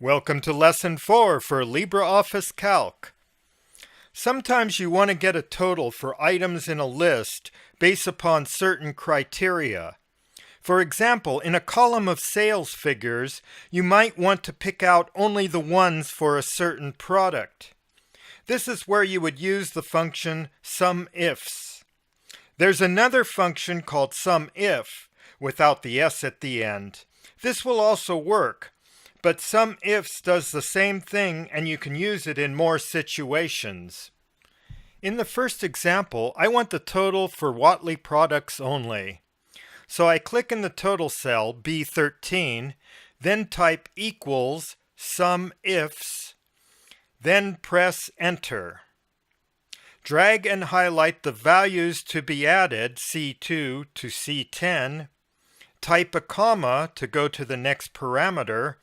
Welcome to Lesson 4 for LibreOffice Calc. Sometimes you want to get a total for items in a list based upon certain criteria. For example, in a column of sales figures, you might want to pick out only the ones for a certain product. This is where you would use the function Sumifs. There's another function called Sumif without the s at the end. This will also work. But Sumifs does the same thing and you can use it in more situations. In the first example, I want the total for Watley products only. So I click in the total cell B13, then type equals Sumifs, then press enter. Drag and highlight the values to be added, C2 to C10, type a comma to go to the next parameter.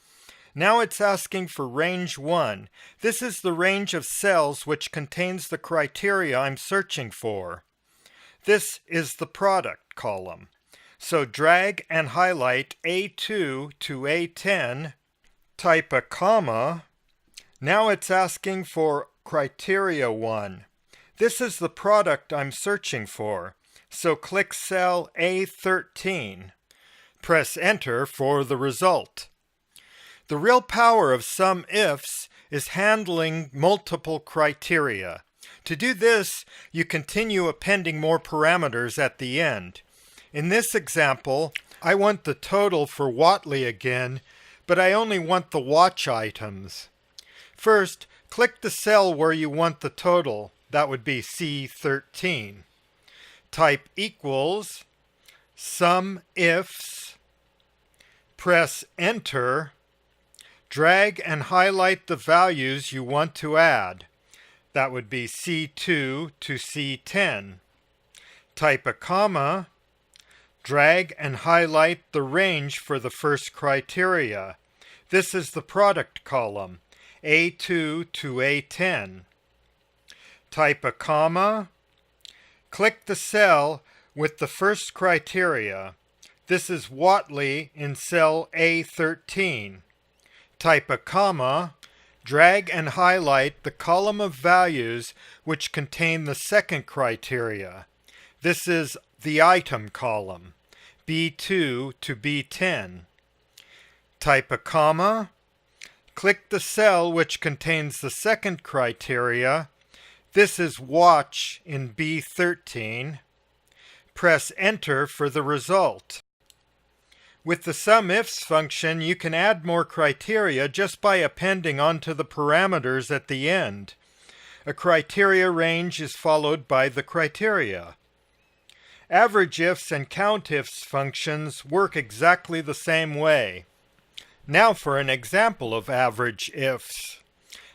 Now it's asking for range 1. This is the range of cells which contains the criteria I'm searching for. This is the product column. So drag and highlight A2 to A10, type a comma. Now it's asking for criteria 1. This is the product I'm searching for. So click cell A13. Press enter for the result. The real power of Sumifs is handling multiple criteria. To do this, you continue appending more parameters at the end. In this example, I want the total for Watley again, but I only want the watch items. First, click the cell where you want the total. That would be C13. Type equals Sumifs, press enter. Drag and highlight the values you want to add. That would be C2 to C10. Type a comma. Drag and highlight the range for the first criteria. This is the product column, A2 to A10. Type a comma. Click the cell with the first criteria. This is Watley in cell A13. Type a comma, drag and highlight the column of values which contain the second criteria. This is the item column, B2 to B10. Type a comma, click the cell which contains the second criteria. This is watch in B13. Press enter for the result. With the Sumifs function, you can add more criteria just by appending onto the parameters at the end. A criteria range is followed by the criteria. Averageifs and Countifs functions work exactly the same way. Now for an example of averageifs.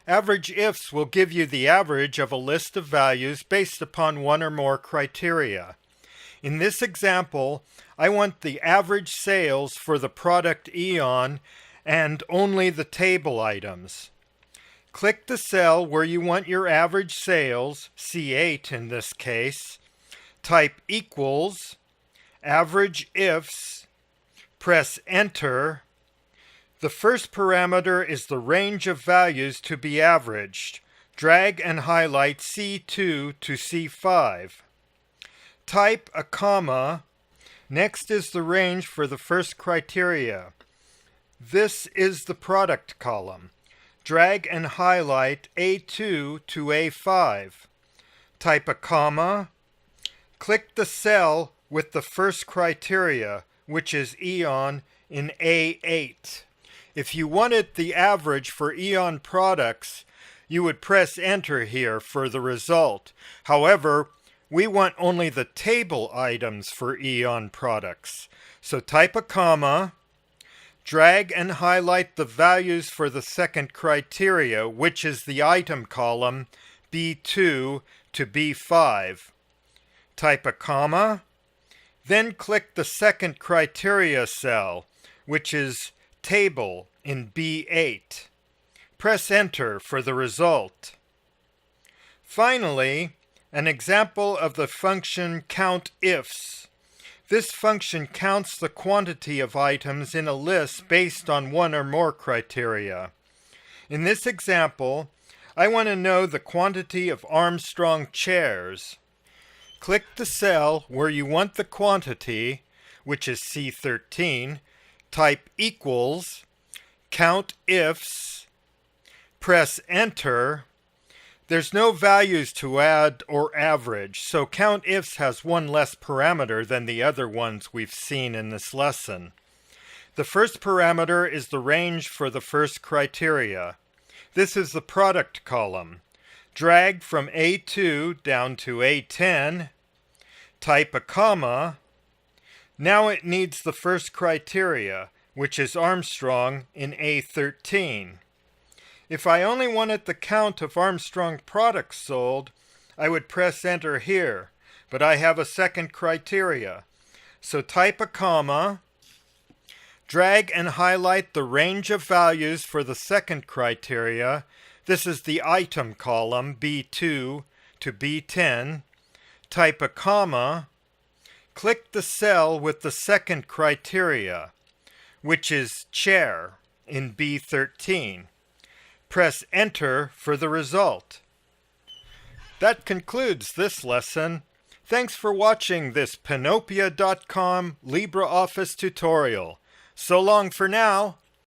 Averageifs will give you the average of a list of values based upon one or more criteria. In this example, I want the average sales for the product Eon and only the table items. Click the cell where you want your average sales, C8 in this case. Type equals averageifs. Press enter. The first parameter is the range of values to be averaged. Drag and highlight C2 to C5. Type a comma. Next is the range for the first criteria. This is the product column. Drag and highlight A2 to A5. Type a comma. Click the cell with the first criteria, which is Eon in A8. If you wanted the average for Eon products, you would press enter here for the result. However, we want only the table items for Eon products. So type a comma, drag and highlight the values for the second criteria, which is the item column, B2 to B5. Type a comma, then click the second criteria cell, which is table in B8. Press enter for the result. Finally, an example of the function Countifs. This function counts the quantity of items in a list based on one or more criteria. In this example, I want to know the quantity of Armstrong chairs. Click the cell where you want the quantity, which is C13, type equals, Countifs, press enter. There's no values to add or average, so Countifs has one less parameter than the other ones we've seen in this lesson. The first parameter is the range for the first criteria. This is the product column. Drag from A2 down to A10, type a comma. Now it needs the first criteria, which is Armstrong in A13. If I only wanted the count of Armstrong products sold, I would press enter here, but I have a second criteria. So type a comma, drag and highlight the range of values for the second criteria. This is the item column, B2 to B10. Type a comma, click the cell with the second criteria, which is chair in B13. Press enter for the result. That concludes this lesson. Thanks for watching this Panopia.com LibreOffice tutorial. So long for now.